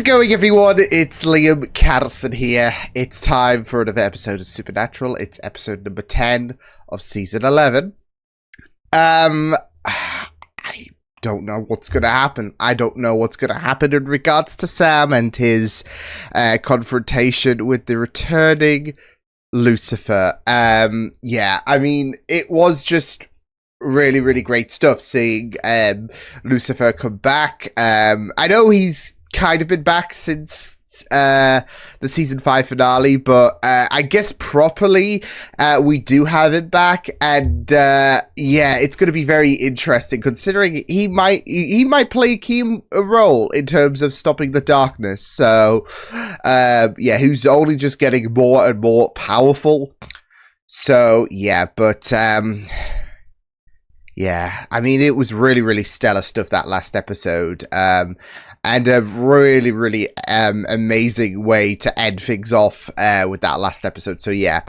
it going, everyone? It's Liam Carson here. It's time for another episode of Supernatural. It's episode number 10 of season 11. I don't know what's going to happen. I don't know what's going to happen in regards to Sam and his confrontation with the returning Lucifer. Yeah, I mean, it was just really, really great stuff seeing Lucifer come back. I know he's kind of been back since the season 5 finale, but I guess properly we do have him back, and yeah, it's going to be very interesting considering he might play a key role in terms of stopping the darkness. So yeah, who's only just getting more and more powerful. So yeah, but yeah, I mean, it was really, really stellar stuff, that last episode. And a really, really amazing way to end things off with that last episode. So, yeah.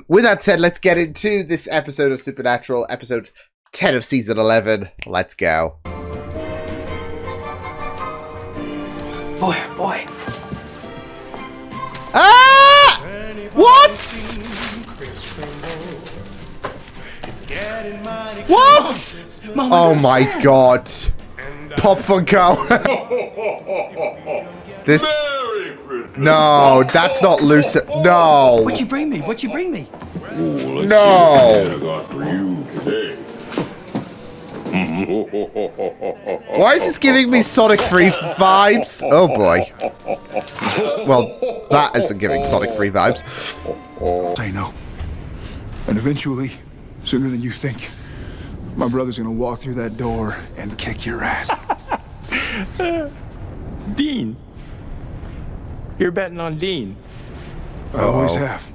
With that said, let's get into this episode of Supernatural, episode 10 of season 11. Let's go. Boy. Ah! What? What? Oh my god. Pop Funko. This. No, that's not Lucifer. No. What'd you bring me? No. Why is this giving me Sonic 3 vibes? Oh boy. Well, that isn't giving Sonic 3 vibes. I know. And eventually, sooner than you think, my brother's gonna walk through that door and kick your ass. Dean. You're betting on Dean. I always have.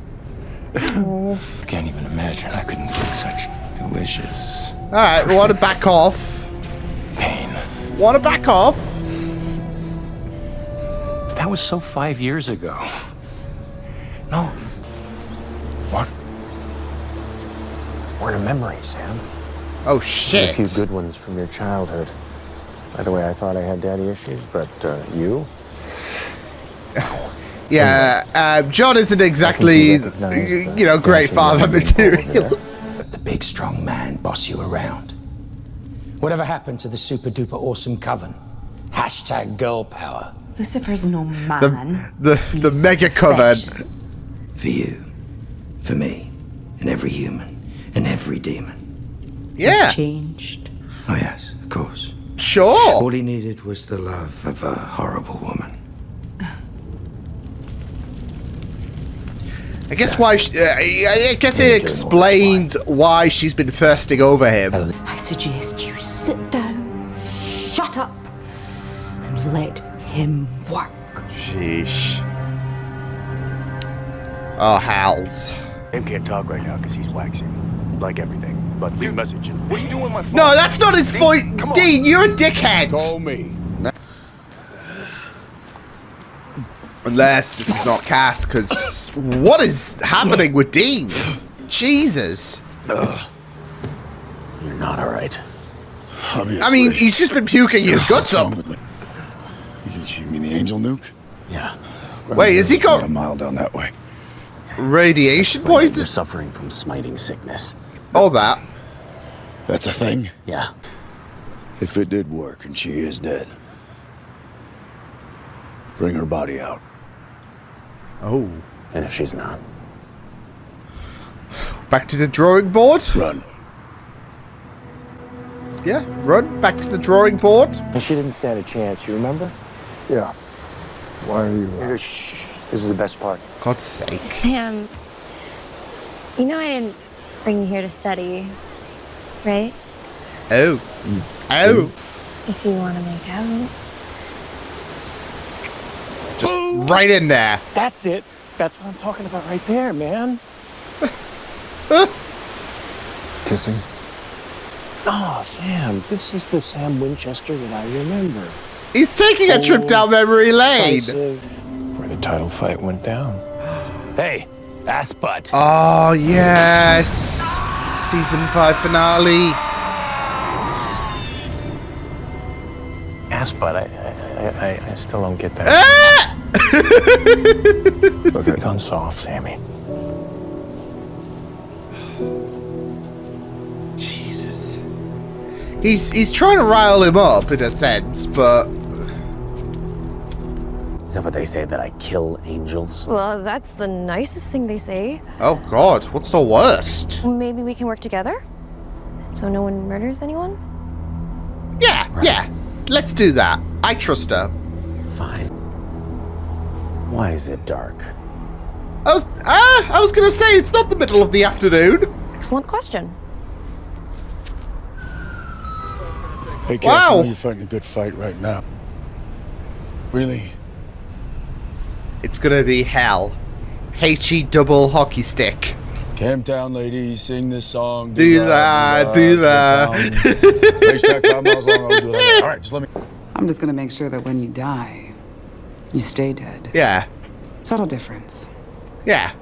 I can't even imagine I could inflict such delicious Alright, we want to back off. pain. Want to back off? That was so 5 years ago. No. What? We're in a memory, Sam. Oh A shit. few good ones from your childhood. By the way, I thought I had daddy issues, but you? Yeah, John isn't exactly, you know, great father material. The big strong man boss you around. Whatever happened to the super duper awesome coven? Hashtag girl power. Lucifer's no man. The mega coven. For you, for me, and every human, and every demon. Yeah, He's changed. Oh yes, of course. sure. All he needed was the love of a horrible woman. I guess why? I guess it explains why she's been thirsting over him. I suggest you sit down, shut up, and let him work. Sheesh. Oh, Hals. Sam can't talk right now because he's waxing. Like everything. But leave a message. What are you doing with my phone? No, that's not his voice. Dean, you're a dickhead. Call me. Unless this is not cast, because what is happening with Dean? Jesus. You're not all right. Obviously. I mean, he's just been puking his guts up. You mean the angel nuke? Yeah. Wait, is he About a got mile down that way. radiation Explains that poison? You're suffering from smiting sickness. All that. That's a thing? Yeah. If it did work and she is dead, bring her body out. Oh. And if she's not? Back to the drawing board? Run. Yeah, run. Back to the drawing board. And she didn't stand a chance, you remember? Yeah. Why are you... Shh. This is the best part. God's sake. Sam, you know I didn't bring you here to study, right? Oh. Oh. If you want to make out. Just right in there. That's it. That's what I'm talking about right there, man. Kissing? Oh, Sam, this is the Sam Winchester that I remember. He's taking a trip down memory lane. Where the title fight went down. Hey, ass butt. Oh, yes. Season 5 finale. Ass butt, I I still don't get that. Ah! Look, gun soft, Sammy. Jesus. He's trying to rile him up in a sense, but Is that what they say, that I kill angels? Well, that's the nicest thing they say. oh god, what's the worst? Maybe we can work together? So no one murders anyone? Yeah, yeah. Let's do that. I trust her. Fine. Why is it dark? I was gonna say it's not the middle of the afternoon. Excellent question. Hey, Cass, Wow. I know you're fighting a good fight right now. Really? It's gonna be hell. HE double hockey stick. Calm down, ladies. Sing this song. Do that. Racetrack 5 miles long. I'll do it. All right, just let me. I'm just gonna make sure that when you die, you stay dead. Yeah, Subtle difference. yeah.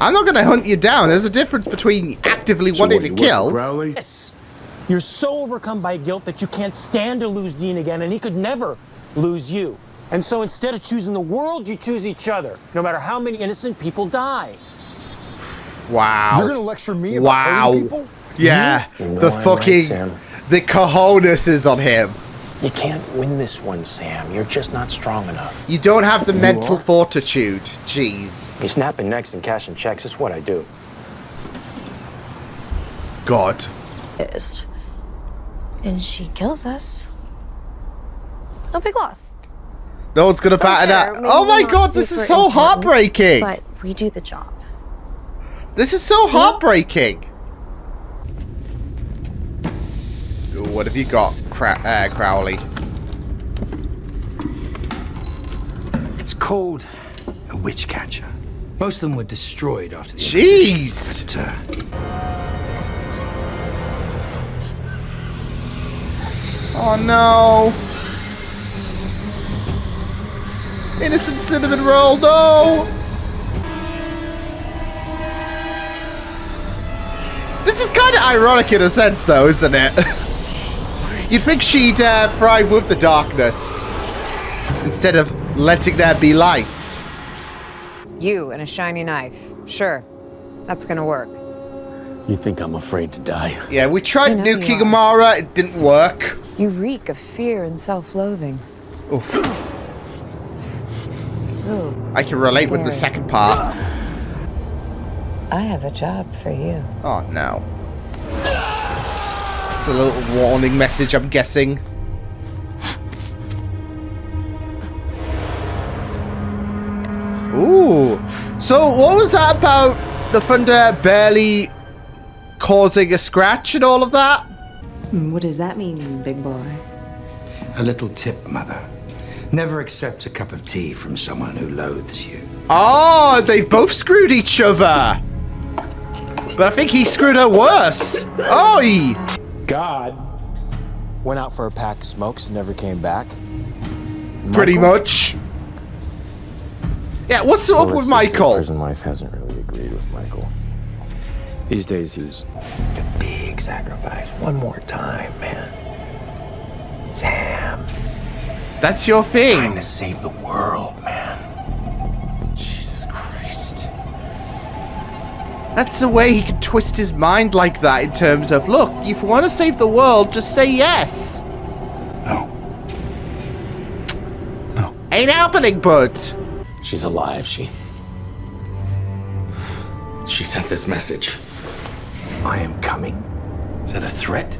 I'm not gonna hunt you down. There's a difference between actively wanting to kill. Crowley? Yes. You're so overcome by guilt that you can't stand to lose Dean again, and he could never lose you. And so instead of choosing the world, you choose each other, no matter how many innocent people die. Wow. You're gonna lecture me about hurting people? Yeah. You know The I'm fucking right, Sam. the cojones is on him. You can't win this one, Sam. You're just not strong enough. You don't have the mental are? fortitude. Jeez. You snapping necks and cashing checks is what I do. God. And she kills us. No big loss. No one's gonna So bat an sure, eye. maybe Oh my not god, this is super so important, heartbreaking. But we do the job. This is so heartbreaking. Ooh, what have you got, Crowley? It's called a witch catcher. Most of them were destroyed after the Jeez. Inquisition. Oh no. Innocent cinnamon roll, no. This is kind of ironic in a sense, though, isn't it? You'd think she'd thrive with the darkness instead of letting there be light. You and a shiny knife. Sure, that's gonna work. You think I'm afraid to die? Yeah, we tried I know you nuking are. Amara, it didn't work. You reek of fear and self-loathing. Oof. Ooh, I can relate with the Scary. second part. I have a job for you. Oh no. It's a little warning message, I'm guessing. Ooh. So what was that about the thunder barely causing a scratch and all of that? What does that mean, big boy? A little tip, Mother. Never accept a cup of tea from someone who loathes you. Oh, they've both screwed each other. But I think he screwed her worse. Oi! God went out for a pack of smokes and never came back. Pretty Michael? much. Yeah, what's up with Michael? Prison life hasn't really agreed with Michael. These days he's a big sacrifice. One more time, man. Sam. That's your Trying thing. to save the world, man. Jesus Christ. That's the way he can twist his mind like that in terms of, look, if you want to save the world, just say yes. No. No. Ain't happening, bud. She's alive. She sent this message. I am coming. Is that a threat?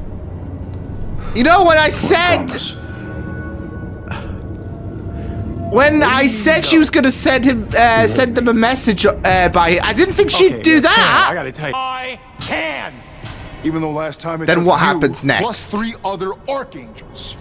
You know, when I said... When I said she was gonna send him, send them a message by, I didn't think she'd do that. I gotta tell you. I can! Even though last time it Then took what you happens next? Plus 3 other archangels.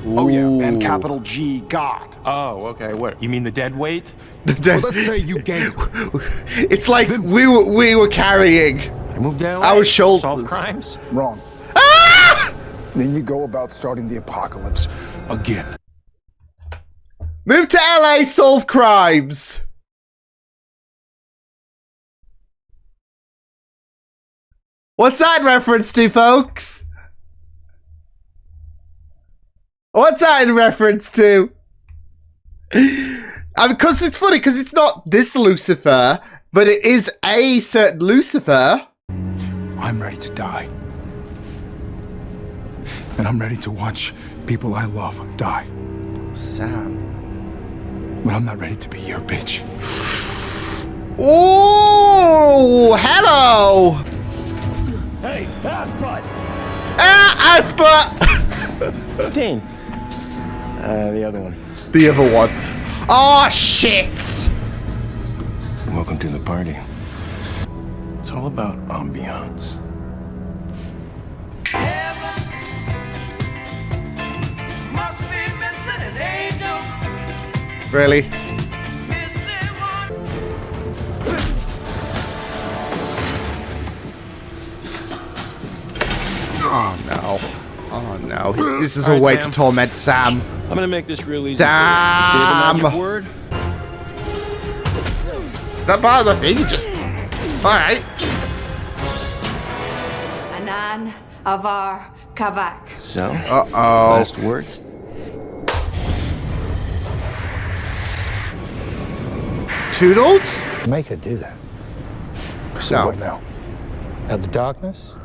Oh yeah, and capital G God. Oh, okay. What? You mean the dead weight? Well, let's say you gained it. It's like we were carrying I moved down. our shoulders. Solve crimes. Wrong. Ah! Then you go about starting the apocalypse again. Move to LA, solve crimes. What's that reference to, folks? What's that in reference to? Because it's funny, because it's not this Lucifer, but it is a certain Lucifer. I'm ready to die. And I'm ready to watch people I love die. Sam. But I'm not ready to be your bitch. Oh, hello. Hey, pass, bud. Ah, Asper. Dean. The other one. The other one. Oh, shit. Welcome to the party. It's all about ambiance. Really? Oh no. Oh no. This is a way to torment Sam. I'm gonna make this real easy. Damn. Say the magic word. Is that part of the thing? Just. Alright. Anan Avar Kavak. So, Uh-oh. last words. Toodles? Make her do that. So No. what now? Out the darkness?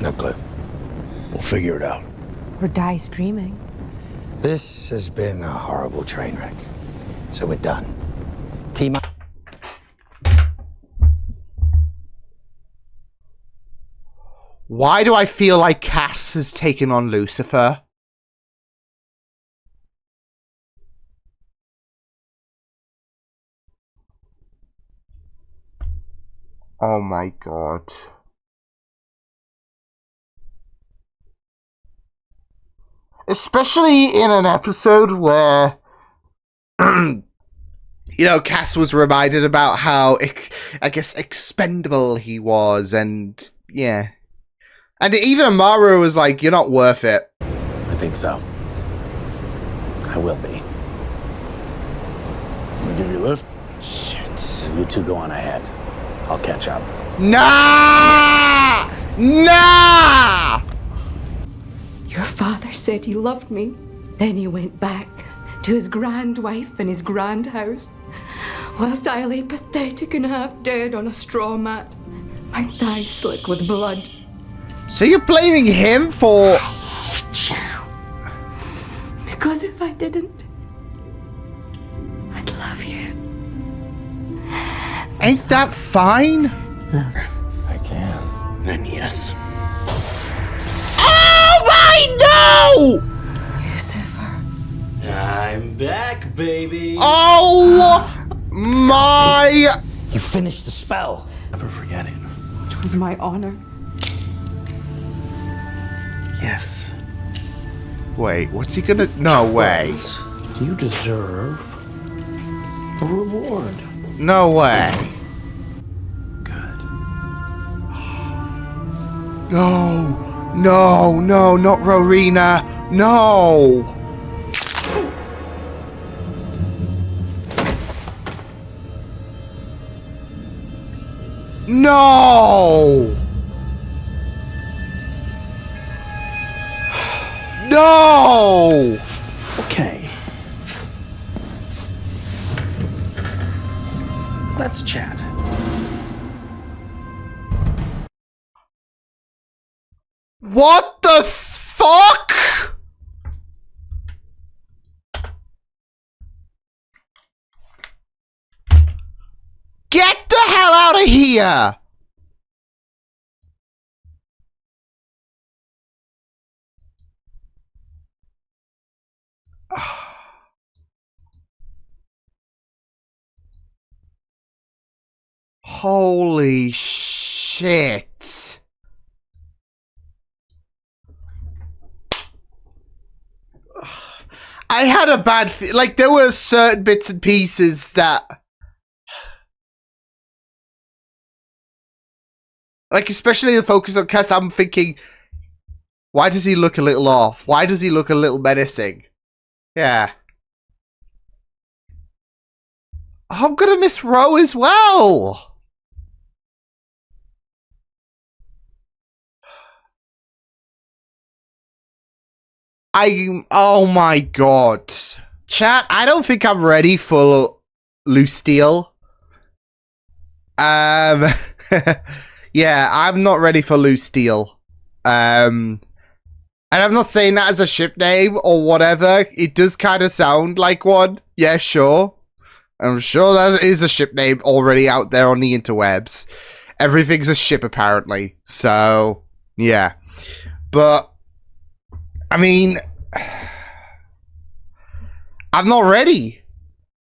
No clue. We'll figure it out. Or die screaming. This has been a horrible train wreck. So we're done. Team up. Why do I feel like Cass has taken on Lucifer? Oh my god. Especially in an episode where, you know, Cass was reminded about how, I guess, expendable he was, and yeah. And even Amara was like, you're not worth it. I think so. I will be. Wanna give you a lift? Shit. You two go on ahead. I'll catch up. Nah! Nah! Your father said he loved me. Then he went back to his grand wife and his grand house, whilst I lay pathetic and half dead on a straw mat, my thighs slick with blood. So you're blaming him for... Because if I didn't, I'd love you. Ain't that fine? I can. Then yes. Oh my no! Lucifer. I'm back, baby. Oh my... You finished the spell. Never forget it. It was my honor. Yes. Wait, what's he gonna... No way. You deserve a reward. No way. Good. No. No, no, not Rowena. No. No. No. Okay. Let's chat. What the fuck? Get the hell out of here! Holy shit. I had a bad like there were certain bits and pieces that like especially the focus on Cass, I'm thinking, why does he look a little off? Why does he look a little menacing? Yeah. I'm gonna miss Ro as well. Oh my god. Chat, I don't think I'm ready for loose steel. Yeah, I'm not ready for loose steel. And I'm not saying that as a ship name or whatever. It does kind of sound like one. Yeah, sure. I'm sure that is a ship name already out there on the interwebs. Everything's a ship, apparently. So, yeah. But, I mean, I'm not ready.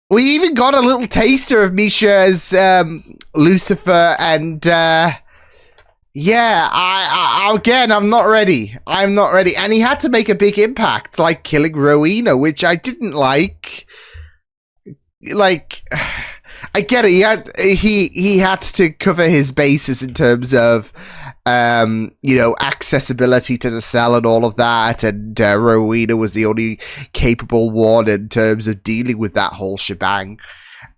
We even got a little taster of Misha as Lucifer, and yeah, again, I'm not ready. I'm not ready. And he had to make a big impact, like killing Rowena, which I didn't like. Like, I get it. He had to cover his bases in terms of, you know, accessibility to the cell and all of that. And Rowena was the only capable one in terms of dealing with that whole shebang.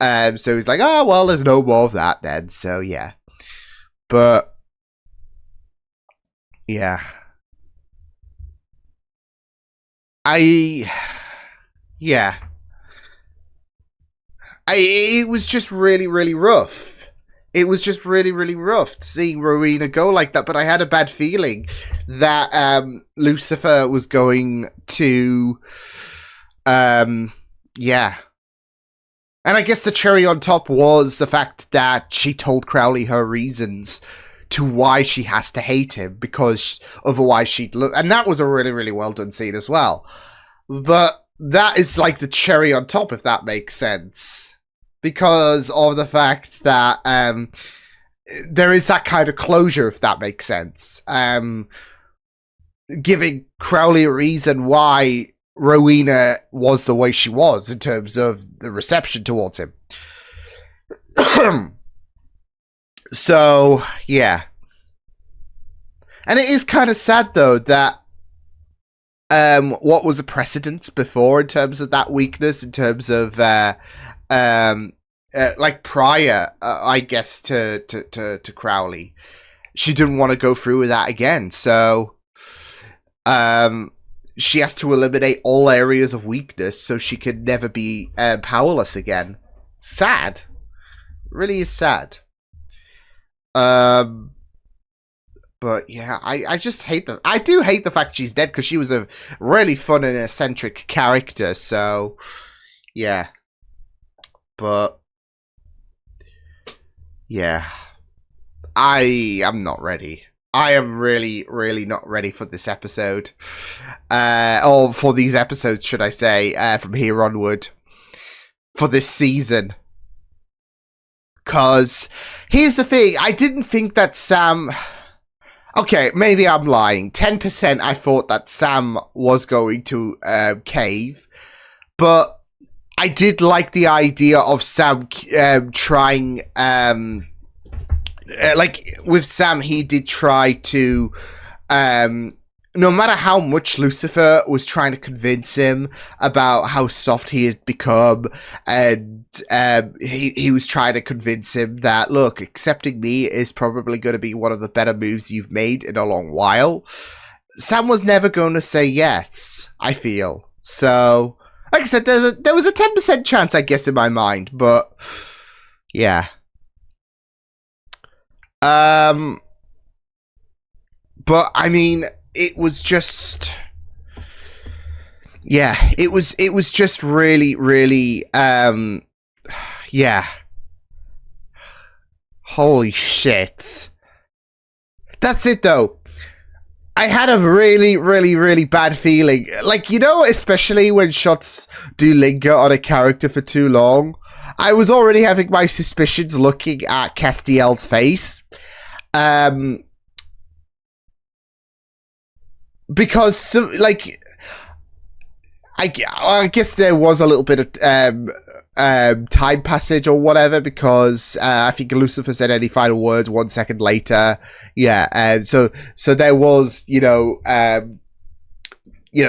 So he's like, oh, well, there's no more of that then. So, yeah. But, yeah. Yeah. It was just really, really rough. It was just really, really rough seeing Rowena go like that. But I had a bad feeling that Lucifer was going to, yeah. And I guess the cherry on top was the fact that she told Crowley her reasons to why she has to hate him, because otherwise she'd look. And that was a really, really well done scene as well. But that is like the cherry on top, if that makes sense. Because of the fact that there is that kind of closure, if that makes sense. Giving Crowley a reason why Rowena was the way she was in terms of the reception towards him. So, yeah. And it is kind of sad, though, that what was a precedence before in terms of that weakness, in terms of like prior, I guess, to Crowley, she didn't want to go through with that again. So, she has to eliminate all areas of weakness so she could never be powerless again. Sad, really is sad. But yeah, I just hate I do hate the fact she's dead, because she was a really fun and eccentric character. So, yeah. But, yeah. I am not ready. I am really, really not ready for this episode. Or for these episodes, should I say, from here onward. For this season. Because, here's the thing, I didn't think that Sam... Okay, maybe I'm lying. 10% I thought that Sam was going to cave. But I did like the idea of Sam trying... like, with Sam, he did try to... no matter how much Lucifer was trying to convince him about how soft he has become, and he was trying to convince him that, look, accepting me is probably going to be one of the better moves you've made in a long while. Sam was never going to say yes, I feel. So, like I said, there was a 10% chance, I guess, in my mind, but yeah. But, I mean... It was just, yeah, it was just really, really, yeah. Holy shit. That's it, though. I had a really, really, really bad feeling. Like, you know, especially when shots do linger on a character for too long. I was already having my suspicions looking at Castiel's face. Because, like, I guess there was a little bit of time passage or whatever, because I think Lucifer said any final words 1 second later. Yeah, and so there was, you know,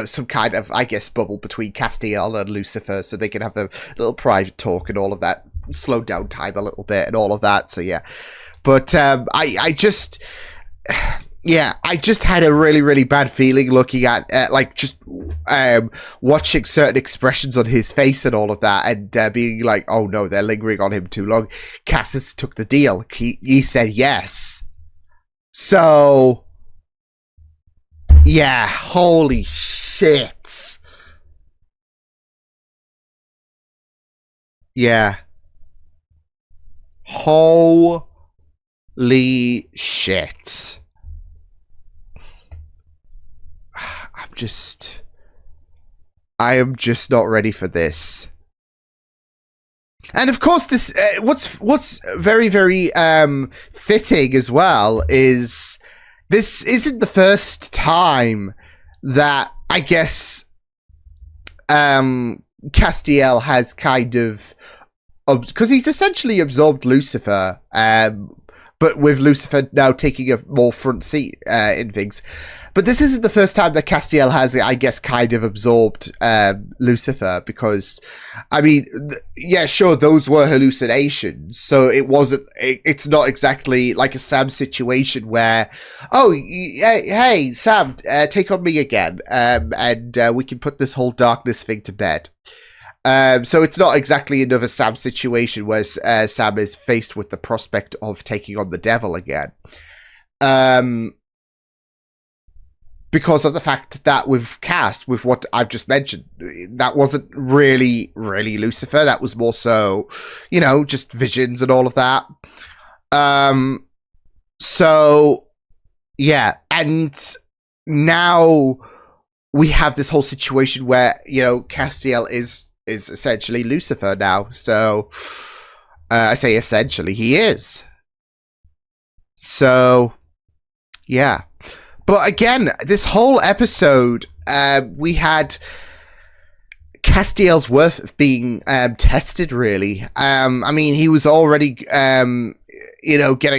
some kind of, I guess, bubble between Castiel and Lucifer, so they can have a little private talk and all of that, slow down time a little bit and all of that. So yeah, but I just. yeah, I just had a really, really bad feeling looking at, just watching certain expressions on his face and all of that, and being like, oh no, they're lingering on him too long. Cassis took the deal. He said yes. So, yeah, holy shit. Yeah. Holy shit. I am just not ready for this. And of course, this what's very, very fitting as well is this isn't the first time that I guess Castiel has kind of, because he's essentially absorbed Lucifer, but with Lucifer now taking a more front seat in things. But this isn't the first time that Castiel has, I guess, kind of absorbed Lucifer, because, I mean, yeah, sure, those were hallucinations, so it's not exactly like a Sam situation where, oh, hey, Sam, take on me again, and we can put this whole darkness thing to bed. So it's not exactly another Sam situation where Sam is faced with the prospect of taking on the devil again. Because of the fact that with Cass, with what I've just mentioned, that wasn't really Lucifer. That was more so, just visions and all of that. So, yeah. And now we have this whole situation where, Castiel is essentially Lucifer now. So, I say essentially, he is. So, yeah. But again, this whole episode, we had Castiel's worth being tested, really. I mean, he was already, getting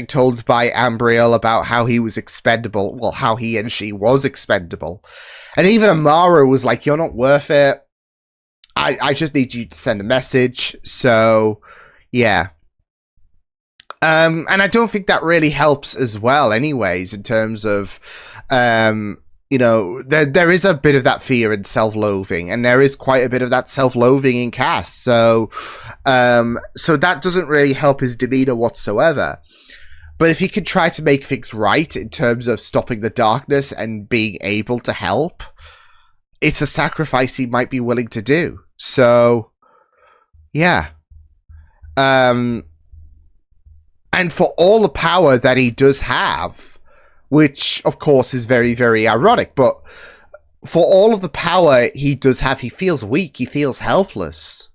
told by Ambriel about how he was expendable. Well, how he and she was expendable. And even Amara was like, you're not worth it. I just need you to send a message. So, yeah. And I don't think that really helps as well, anyways, in terms of, there is a bit of that fear and self-loathing, and there is quite a bit of that self-loathing in Cass. So that doesn't really help his demeanor whatsoever. But if he could try to make things right in terms of stopping the darkness and being able to help, it's a sacrifice he might be willing to do. So, yeah. And for all the power that he does have, which, of course, is very, very ironic, but for all of the power he does have, he feels weak, he feels helpless.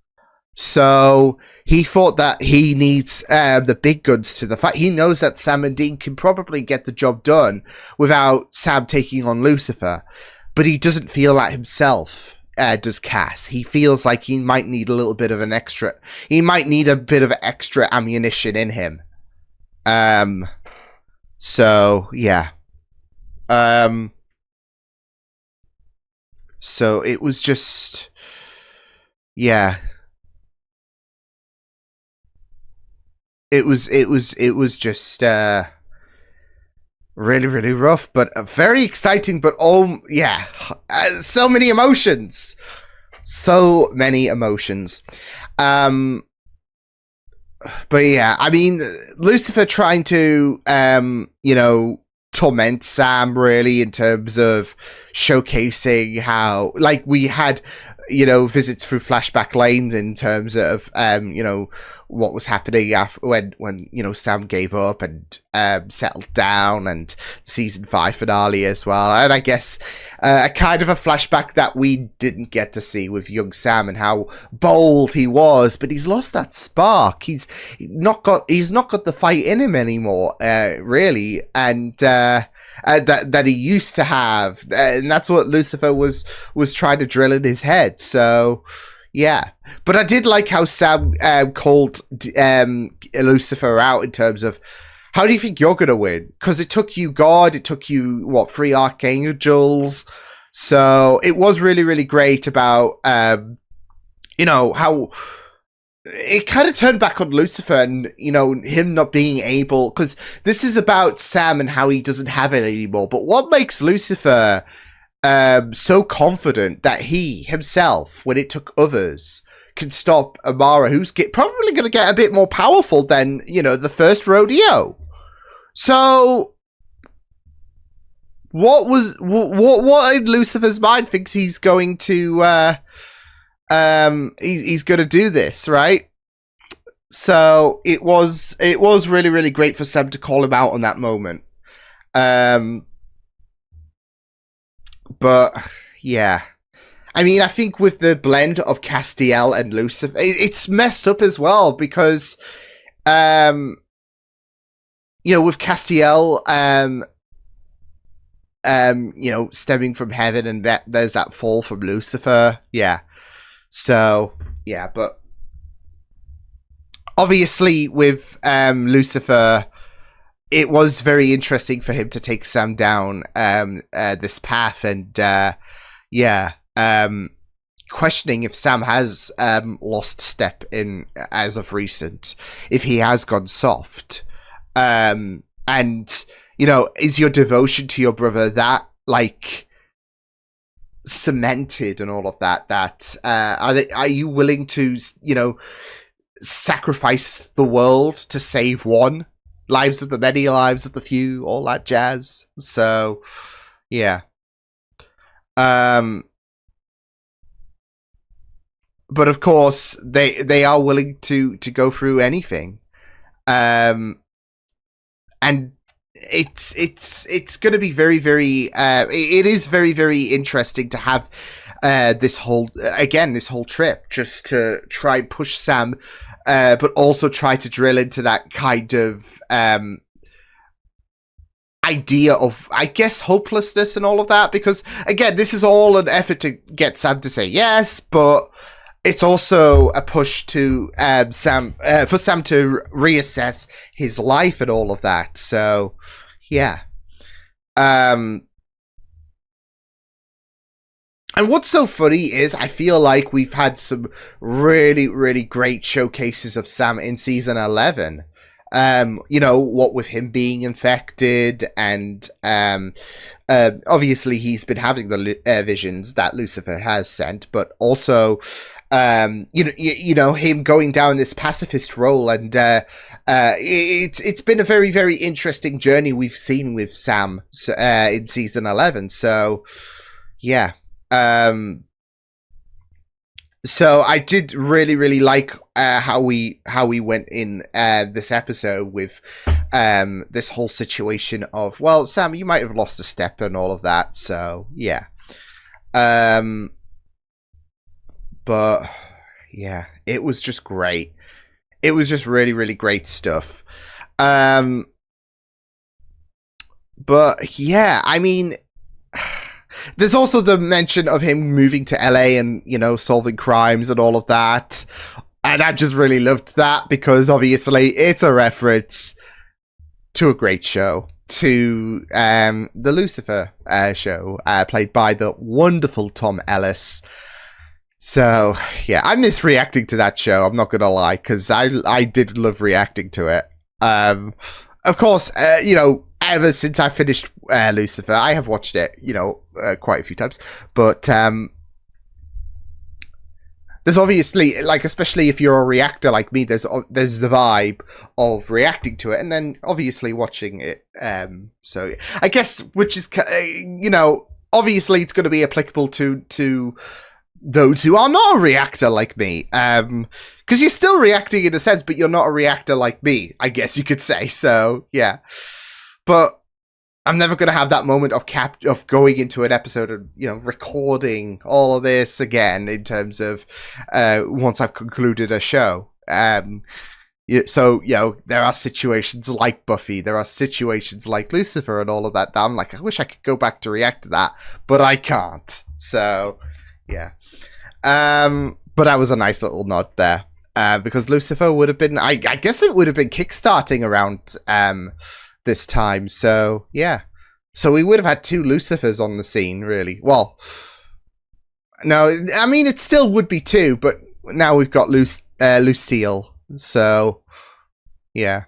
So he thought that he needs the big guns to the fight. He knows that Sam and Dean can probably get the job done without Sam taking on Lucifer, but he doesn't feel that himself. Does Cass. He feels like he might need a little bit of extra ammunition in him. So yeah. So it was just, yeah. It was just really, really rough, but very exciting. But yeah, so many emotions, But yeah, I mean, Lucifer trying to, torment Sam, really, in terms of showcasing how, like, we had, visits through flashback lanes in terms of, what was happening after when Sam gave up and settled down, and season 5 finale as well. And I guess a kind of a flashback that we didn't get to see with young Sam and how bold he was, but he's lost that spark. He's not got the fight in him anymore, really, and that he used to have, and that's what Lucifer was trying to drill in his head. So yeah, but I did like how Sam called Lucifer out in terms of, how do you think you're gonna win? Because it took you God, it took you 3 archangels. So it was really, really great about how it kind of turned back on Lucifer and, you know, him not being able, because this is about Sam and how he doesn't have it anymore. But what makes Lucifer so confident that he himself, when it took others, can stop Amara, who's probably going to get a bit more powerful than, you know, the first rodeo? So what in Lucifer's mind thinks he's going to he's going to do this, right? So it was really, really great for Sam to call him out on that moment. But yeah, I mean, I think with the blend of Castiel and Lucifer, it's messed up as well because, you know, with Castiel, you know, stemming from heaven, and that there's that fall from Lucifer. Yeah. So, yeah, but obviously with Lucifer, it was very interesting for him to take Sam down this path, and yeah, questioning if Sam has lost step in as of recent, if he has gone soft, and you know, is your devotion to your brother that like cemented and all of that, are you willing to, you know, sacrifice the world to save one, lives of the many, lives of the few, all that jazz? So yeah, but of course they are willing to go through anything, and it's going to be very, very it is very, very interesting to have this whole trip just to try and push Sam, but also try to drill into that kind of idea of, I guess, hopelessness and all of that, because again, this is all an effort to get Sam to say yes, but it's also a push to Sam for Sam to reassess his life and all of that. So, yeah. And what's so funny is I feel like we've had some really, really great showcases of Sam in season 11. You know, what with him being infected, and obviously he's been having the visions that Lucifer has sent, but also you know, him going down this pacifist role, and it's been a very, very interesting journey we've seen with Sam in season 11. So yeah, so I did really, really like how we went in this episode with this whole situation of, well, Sam, you might have lost a step and all of that. So yeah. But yeah, it was just great. It was just really, really great stuff. But yeah, I mean, there's also the mention of him moving to LA and, you know, solving crimes and all of that. And I just really loved that because obviously it's a reference to a great show, to the Lucifer show, played by the wonderful Tom Ellis. So, yeah, I miss reacting to that show, I'm not gonna lie, because I did love reacting to it. Of course, you know, ever since I finished Lucifer, I have watched it, you know, quite a few times, but there's obviously, like, especially if you're a reactor like me, there's the vibe of reacting to it, and then obviously watching it, so I guess, which is, you know, obviously it's going to be applicable to those who are not a reactor like me, because you're still reacting in a sense, but you're not a reactor like me, I guess you could say. So yeah, but I'm never going to have that moment of going into an episode and, you know, recording all of this again in terms of once I've concluded a show. So, you know, there are situations like Buffy, there are situations like Lucifer and all of that I'm like, I wish I could go back to react to that, but I can't. So yeah. But that was a nice little nod there. Because Lucifer would have been, I guess it would have been kickstarting around this time. So yeah. So we would have had two Lucifers on the scene, really. Well, no, I mean, it still would be two, but now we've got Lucille. So, yeah.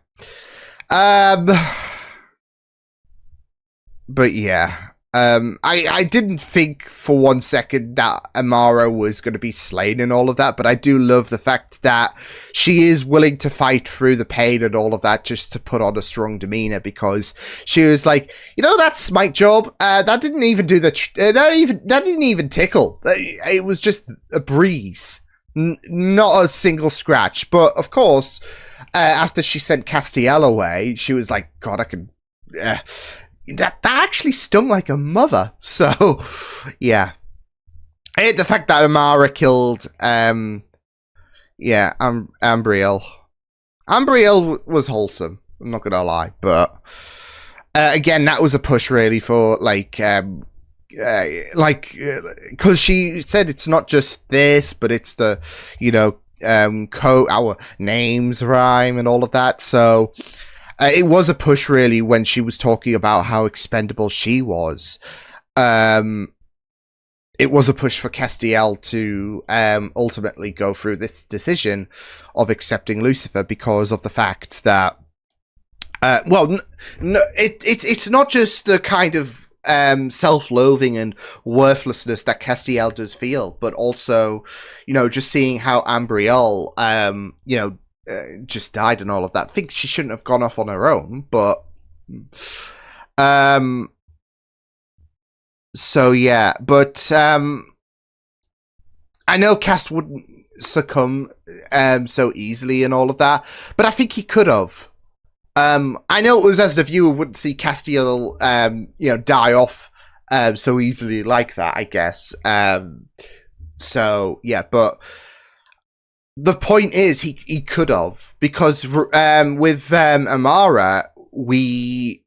But yeah. I didn't think for one second that Amara was going to be slain and all of that, but I do love the fact that she is willing to fight through the pain and all of that just to put on a strong demeanor, because she was like, you know, that smite job, that didn't even do that didn't even tickle. It was just a breeze, not a single scratch. But of course, after she sent Castiel away, she was like, God, I can. That actually stung like a mother. So, yeah. I hate the fact that Amara killed, Ambriel. Ambriel was wholesome, I'm not gonna lie. But, again, that was a push really for, because she said it's not just this, but it's the, our names rhyme and all of that. So, it was a push, really, when she was talking about how expendable she was. It was a push for Castiel to ultimately go through this decision of accepting Lucifer because of the fact that, it's not just the kind of self-loathing and worthlessness that Castiel does feel, but also, just seeing how Ambriel, just died and all of that. I think she shouldn't have gone off on her own, but so yeah, but I know Cass wouldn't succumb so easily and all of that, but I think he could have. I know it was as the viewer wouldn't see Castiel die off so easily like that, I guess. So yeah, but the point is, he could have, because with Amara, we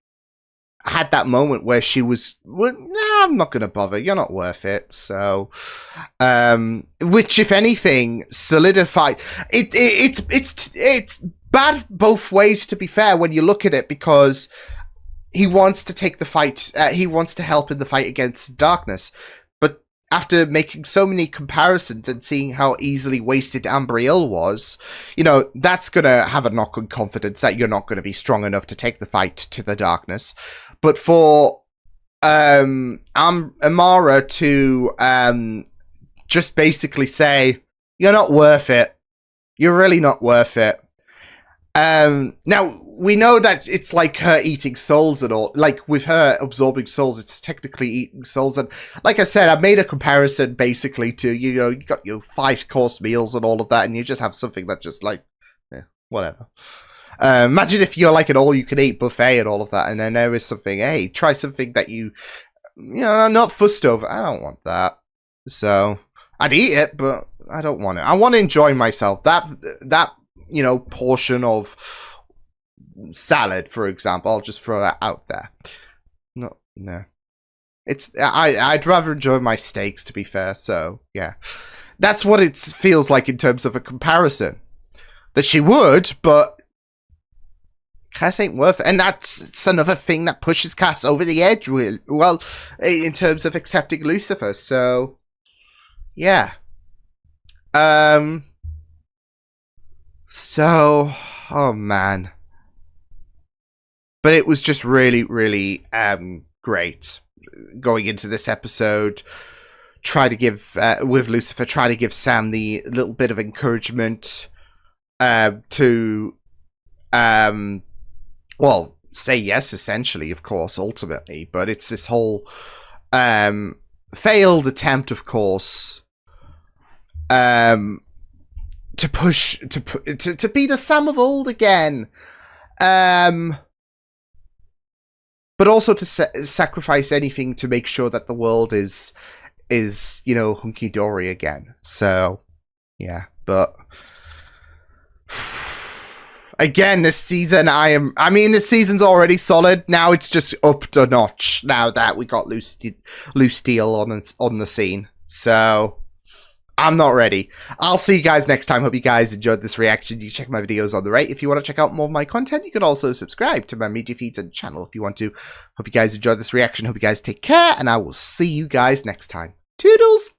had that moment where she was, nah, I'm not going to bother, you're not worth it. So, which, if anything, solidified. It's bad both ways, to be fair, when you look at it, because he wants to take the fight, he wants to help in the fight against darkness. After making so many comparisons and seeing how easily wasted Ambriel was, that's going to have a knock on confidence that you're not going to be strong enough to take the fight to the darkness. But for Amara to just basically say, you're not worth it. You're really not worth it. Now, we know that it's like her eating souls and all. Like, with her absorbing souls, it's technically eating souls. And like I said, I made a comparison basically to, you got your 5-course meals and all of that, and you just have something that just whatever. Imagine if you're like an all-you-can-eat buffet and all of that, and then there is something, hey, try something that not fussed over. I don't want that. So, I'd eat it, but I don't want it. I want to enjoy myself. That portion of salad, for example, I'll just throw that out there. No. I'd rather enjoy my steaks, to be fair. So yeah, that's what it feels like in terms of a comparison. That she would, but Cass ain't worth it, and that's another thing that pushes Cass over the edge. Well, in terms of accepting Lucifer. So yeah. So, oh man. But it was just really, really great going into this episode. Try to give, with Lucifer, try to give Sam the little bit of encouragement to, say yes, essentially, of course, ultimately. But it's this whole failed attempt, of course, to push, to be the Sam of old again. But also to sacrifice anything to make sure that the world is hunky-dory again. So, yeah. But again, this season, this season's already solid. Now it's just up a notch now that we got Loose Steel on the scene. So, I'm not ready. I'll see you guys next time. Hope you guys enjoyed this reaction. You check my videos on the right. If you want to check out more of my content, you can also subscribe to my media feeds and channel if you want to. Hope you guys enjoyed this reaction. Hope you guys take care, and I will see you guys next time. Toodles!